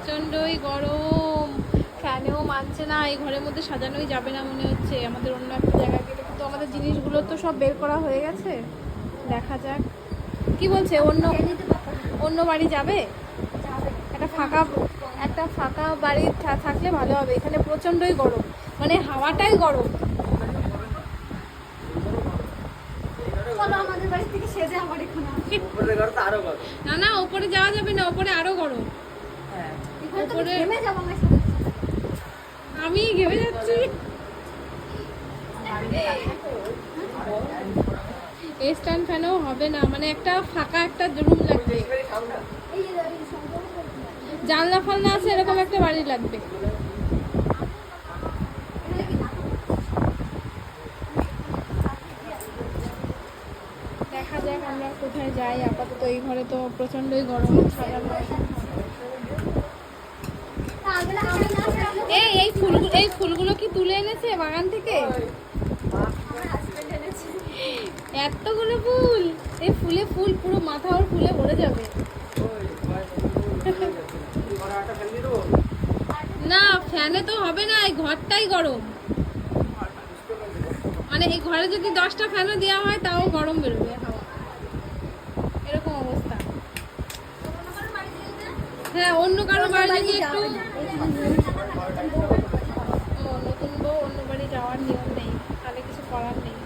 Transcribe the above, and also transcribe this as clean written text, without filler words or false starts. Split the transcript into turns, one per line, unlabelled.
প্রচন্ডই গরম, ফ্যানেও মানছে না। এই ঘরের মধ্যে সাজানোই যাবে না মনে হচ্ছে। আমাদের অন্য একটা জায়গায় গেলে কিন্তু আমাদের জিনিসগুলো তো সব বের করা হয়ে গেছে। দেখা যাক কি বলছে। অন্য অন্য বাড়ি যাবে? একটা ফাঁকা বাড়ি থাকলে ভালো হবে। এখানে প্রচন্ডই গরম, মানে হাওয়াটাই গরম। না না, ওপরে যাওয়া যাবে না, ওপরে আরো গরম। আমি ঘেমে যাচ্ছি। স্ট্যান্ড ফ্যানও হবে না, মানে একটা ফাঁকা একটা রুম লাগবে, জানলা ফালনা আছে এরকম একটা বাড়ি লাগবে। দেখা যাক আমরা কোথায় যাই। আপাতত এই ঘরে তো প্রচন্ডই গরম। এই ফুলগুলো কি তুলে এনেছে বাগান থেকে? এতগুলো ফুল, এই ফুল পুরো মাথা ওর ফুলে ভরে যাবে। না ফ্যানে তো হবে না, এই ঘরটাই গরম। মানে এই ঘরে যদি 10টা ফ্যানও দেওয়া হয় তাও গরম বেরোবে হাওয়া, এরকম অবস্থা। হ্যাঁ, অন্য কারো বাড়ি যদি একটু, নতুন বউ অন্য বাড়ি যাওয়ার নিয়ম নেই, তাহলে কিছু করার নেই।